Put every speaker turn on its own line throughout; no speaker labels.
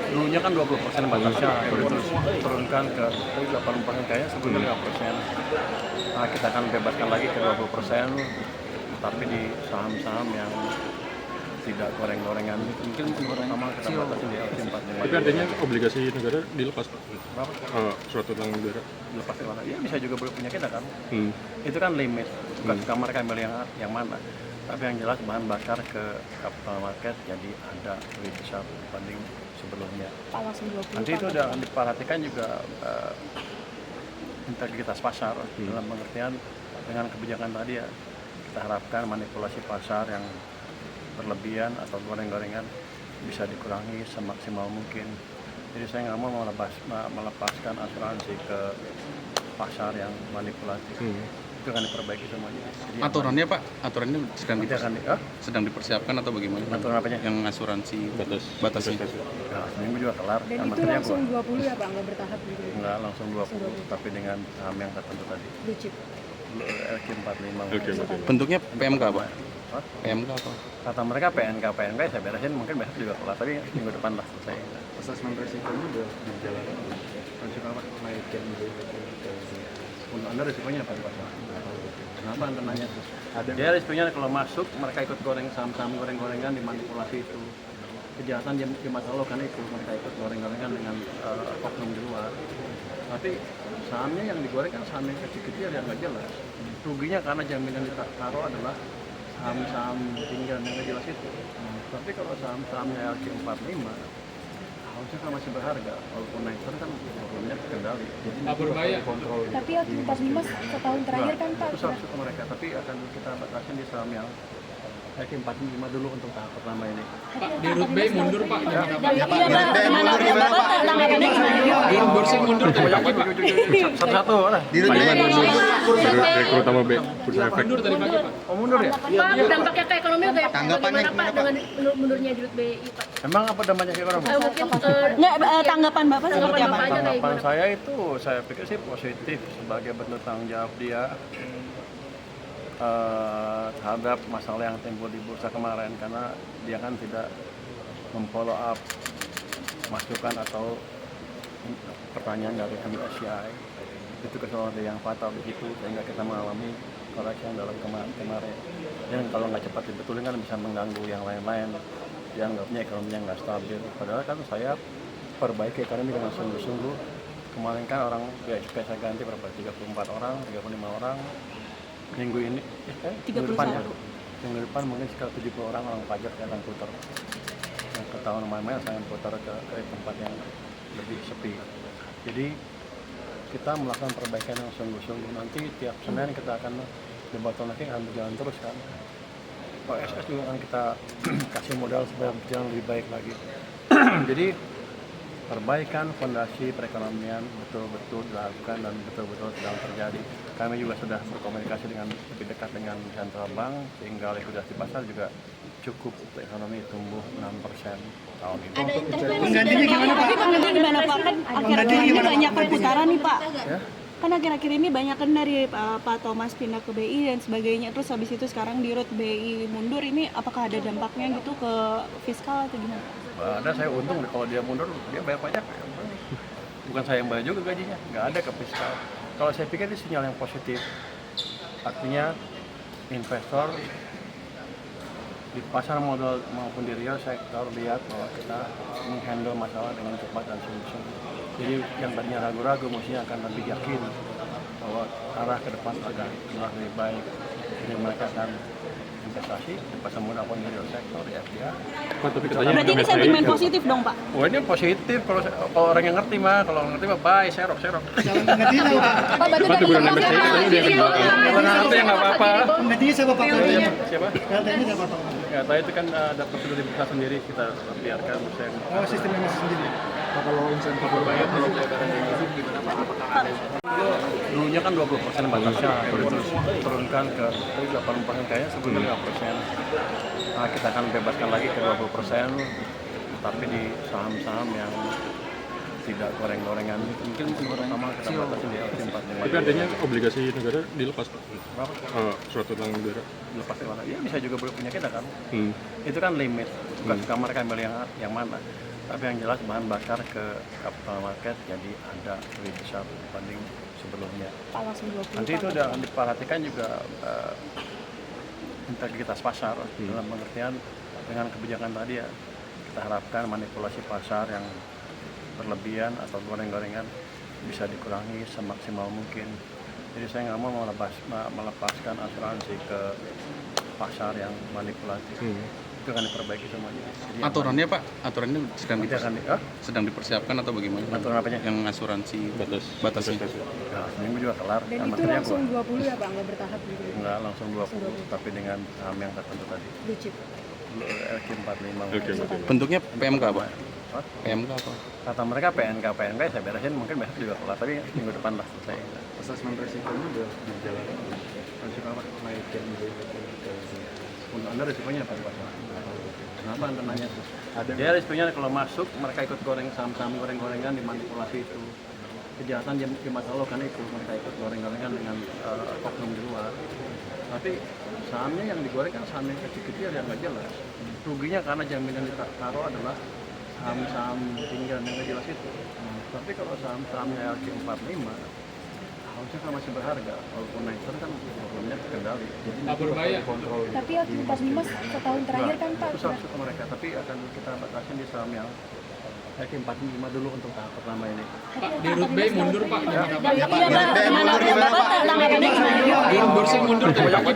Dulunya kan 20% batasnya, terus turunkan ke 80% kayaknya sebelumnya 5%. Nah, kita akan bebaskan lagi ke 20%, tapi di saham-saham yang tidak goreng-gorengan. Mungkin pertama kita batasi di LQ45.
Tapi artinya obligasi negara dilepas, Pak?
Berapa?
Surat utang negara.
Lepas ke mana? Ya bisa juga punya kita kan.
Hmm.
Itu kan limit, bukan kamar kami yang mana. Tapi yang jelas bahan bakar ke capital market jadi ada lebih besar dibanding sebelumnya. Nanti itu udah diperhatikan juga integritas pasar dalam pengertian dengan kebijakan tadi ya. Kita harapkan manipulasi pasar yang berlebihan atau goreng-gorengan bisa dikurangi semaksimal mungkin. Jadi saya nggak mau melepaskan asuransi ke pasar yang manipulatif. Itu akan diperbaiki semuanya. Jadi
Aturannya Pak, aturannya sedang dipersiapkan atau bagaimana?
aturan apanya?
Yang asuransi batasnya.
Nah, seminggu juga kelar.
Dan itu langsung 20 ya Pak, nggak bertahap gitu?
Enggak langsung 20, tapi dengan saham yang tertentu tadi.
Blue chip.
LQ45.
Bentuknya PMK Pak?
Hah?
PMK apa?
Kata mereka PNK saya beresin mungkin besok juga kelar, tapi minggu depan lah selesai.
Asesmen resikonya udah dijalankan belum?
Resiko apa?
Naikin
Untuk Anda risikonya apa Pak? Kenapa Anda nanya?
Ada
Dia risikonya kalau masuk mereka ikut saham-saham goreng-gorengan dimanipulasi itu. Kejahatan di masa lalu kan itu mereka ikut goreng-gorengan dengan oknum di luar. Tapi sahamnya yang digoreng kan saham yang kecil-kecil yang nggak jelas. Ruginya karena jaminan ditaruh adalah saham-saham tinggal yang nggak jelas itu. Tapi kalau saham-sahamnya LQ45 harusnya kan masih berharga, walaupun naik turun kan problemnya terkendali. Jadi
berbahaya.
kontrol.
Tapi LQ45 setahun terakhir kan Pak?
Itu harus ke mereka, tapi akan kita batasin di saham yang LQ45 dulu untuk tahap pertama ini.
Pak, di Root Bay mundur Pak.
Iya Pak, gimana Bapak tanggapannya gimana?
Bursa mundur tadi pagi Pak.
Satu-satu lah.
Di Root Bay.
Direktur utama B, Bursa Efek.
Mundur tadi pagi Pak.
Oh mundur ya?
Pak, dampaknya ke ekonomi kayak
Tanggapannya
bagaimana Pak dengan mundurnya di Rut BI Pak?
Emang apa dampaknya ke orang?
Mungkin
Tanggapan Bapak seperti apa?
Bapak aja kayak
Tanggapan
gimana?
saya itu saya pikir sih positif sebagai bentuk tanggung jawab dia terhadap masalah yang timbul di bursa kemarin, karena dia kan tidak memfollow up masukan atau pertanyaan dari MSCI. Itu kesalahan yang fatal di situ sehingga kita mengalami koreksi yang dalam kemarin. Dan kalau nggak cepat dibetulin kan bisa mengganggu yang lain-lain. Dianggapnya ekonominya nggak stabil. Padahal kan saya perbaiki ekonomi dengan sungguh-sungguh. Kemarin kan orang PSP saya ganti berapa? 34 orang, 35 orang. Minggu ini, minggu depan ya. Minggu depan mungkin sekitar 70 orang pajak yang akan putar. Yang ketahuan main-main saya akan putar ke tempat yang lebih sepi. Jadi kita melakukan perbaikan yang sungguh-sungguh. Nanti tiap Senin kita akan debottlenecking akan berjalan terus kan. OSS juga akan kita kasih modal supaya berjalan lebih baik lagi. Jadi perbaikan fondasi perekonomian betul-betul dilakukan dan betul-betul sedang terjadi. Kami juga sudah berkomunikasi dengan lebih dekat dengan Central Bank sehingga likuiditas di pasar juga cukup untuk ekonomi tumbuh 6% tahun ini.
Ada intervensi gimana Pak? Tapi pengganti gimana Pak? Kan akhir-akhir ini banyak perputaran nih Pak.
Ya?
Kan akhir-akhir ini banyak kan dari Pak Thomas pindah ke BI dan sebagainya. Terus habis itu sekarang di Root BI mundur, ini apakah ada dampaknya gitu ke fiskal atau gimana?
Ada, saya untung kalau dia mundur dia bayar pajak. Bukan saya yang bayar juga gajinya, nggak ada ke fiskal. Kalau saya pikir ini sinyal yang positif. Artinya investor di pasar modal maupun di real sektor lihat bahwa kita menghandle masalah dengan cepat dan sungguh-sungguh. Jadi yang tadinya ragu-ragu mestinya akan lebih yakin bahwa arah ke depan akan lebih baik. Jadi mereka akan investasi di pasar modal maupun di real sektor ya dia.
Pak, tapi katanya
Berarti ini sentimen positif dong Pak?
Wah ini positif kalau orang yang ngerti mah, kalau orang ngerti mah buy, serok.
Pak, teguran MSCI katanya udah dibatalkan.
Kalau ngerti ya nggak apa-apa.
Penggantinya siapa Pak?
Siapa?
Penggantinya siapa Pak?
Ya, tadi itu kan ada prosedur di bursa sendiri, kita biarkan bursa yang
Oh, sistemnya masih sendiri. Pak, kalau insentif
berbayar kalau barang yang gimana Pak? Apakah ada? Dulunya kan 20% batasnya, terus turunkan ke 80% kayaknya sebelumnya 5%. Nah, kita akan bebaskan lagi ke 20%, tapi di saham-saham yang tidak goreng-gorengan. Mungkin pertama kita batasi di LQ45.
Tapi artinya obligasi negara dilepas Pak.
Berapa?
Surat utang negara.
Lepas kemana? Ya bisa juga punya kita kan. Itu kan limit, bukan kamar kami yang mana. Tapi yang jelas bahan bakar ke capital market jadi ada lebih besar dibanding sebelumnya.
Pak langsung 20.
Nanti itu udah akan diperhatikan juga integritas pasar dalam pengertian dengan kebijakan tadi ya. Kita harapkan manipulasi pasar yang berlebihan atau goreng-gorengan bisa dikurangi semaksimal mungkin. Jadi saya nggak mau melepaskan asuransi ke pasar yang manipulatif. Itu akan diperbaiki semuanya. Jadi
Aturannya Pak, aturannya sedang dipersiapkan atau bagaimana?
Aturan apanya?
Yang asuransi batasnya.
Nah, seminggu juga kelar.
Dan
Kan
itu
materinya
langsung
gua.
20 ya Pak, nggak bertahap gitu?
Nggak langsung 20, tapi dengan saham yang tertentu tadi.
Blue chip.
LQ45.
Bentuknya PMK Pak?
Hah?
PMK apa?
Kata mereka PNK saya beresin mungkin besok juga kelar, tapi minggu depan lah selesai.
Asesmen resikonya udah dijalankan belum?
Risiko apa?
Naikin
Untuk Anda risikonya apa Pak? Kenapa Anda nanya tuh?
Ada
Ya risikonya kalau masuk mereka ikut goreng saham-saham goreng-gorengan dimanipulasi itu. Kejahatan di mata lo kan itu mereka ikut goreng-gorengan dengan oknum di luar. Tapi sahamnya yang digoreng kan saham yang kecil-kecil yang nggak jelas. Ruginya karena jaminan ditaruh adalah saham-saham tinggal yang nggak jelas itu. Tapi kalau saham-sahamnya LQ45 harusnya kan masih berharga, walaupun naik terus kan problemnya terkendali. Jadi berbahaya. Kontrol.
Tapi yang 45 setahun terakhir kan Pak.
Itu saham suka mereka, tapi akan kita batasin di saham yang LQ45 dulu untuk tahap pertama ini.
Di Root Bay mundur Pak.
Iya Pak, Bapak tanggapannya gimana?
Bursa mundur tadi Pak.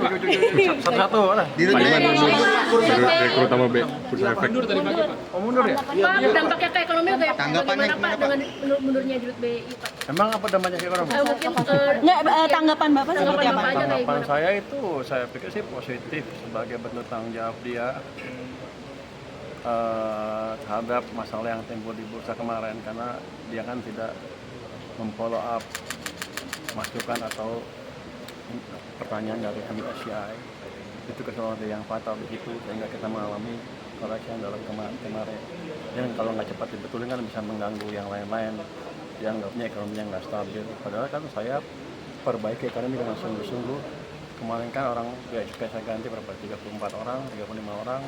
Satu-satu lah.
di Root Bay
Direkrut utama B, bursa efek.
Mundur tadi pagi Pak.
Oh mundur ya?
Pak, dampaknya ke ekonomi kayak
Tanggapannya
bagaimana Pak
gimana,
dengan mundurnya Dirut BI Pak?
Emang apa dampaknya ke orang?
Mungkin
Nggak, tanggapan Bapak seperti apa?
Bapak aja kayak
Tanggapan
gimana?
saya itu saya pikir sih positif sebagai bentuk tanggung jawab dia terhadap masalah yang timbul di bursa kemarin, karena dia kan tidak memfollow up masukan atau pertanyaan dari MSCI. Itu kesalahan yang fatal di situ sehingga kita mengalami koreksi dalam kemarin. Dan kalau nggak cepat dibetulin kan bisa mengganggu yang lain-lain. Dianggapnya ekonominya nggak stabil. Padahal kan saya perbaiki ekonomi dengan sungguh-sungguh. Kemarin kan orang ya saya ganti berapa 34 orang, 35 orang.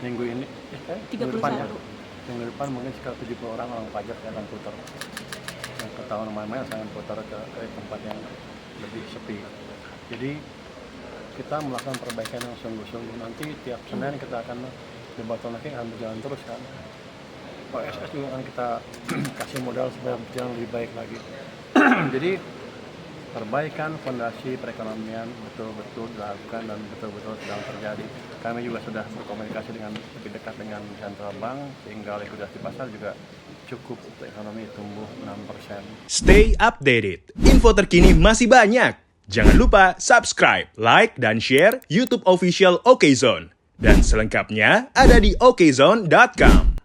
Minggu ini, minggu depan ya. Minggu depan mungkin sekitar 70 orang pajak yang akan putar. Yang ketahuan namanya saya akan putar ke tempat yang lebih sepi. Jadi kita melakukan perbaikan yang sungguh-sungguh. Nanti tiap Senin kita akan debottlenecking akan berjalan terus kan. OSS juga akan kita kasih modal supaya berjalan lebih baik lagi. Jadi perbaikan fondasi perekonomian betul-betul dilakukan dan betul-betul sedang terjadi. Kami juga sudah berkomunikasi dengan lebih dekat dengan Central Bank sehingga likuiditas di pasar juga cukup untuk ekonomi tumbuh 6%.
Stay updated. Info terkini masih banyak. Jangan lupa subscribe, like, dan share YouTube official OKZone. Dan selengkapnya ada di okezone.com.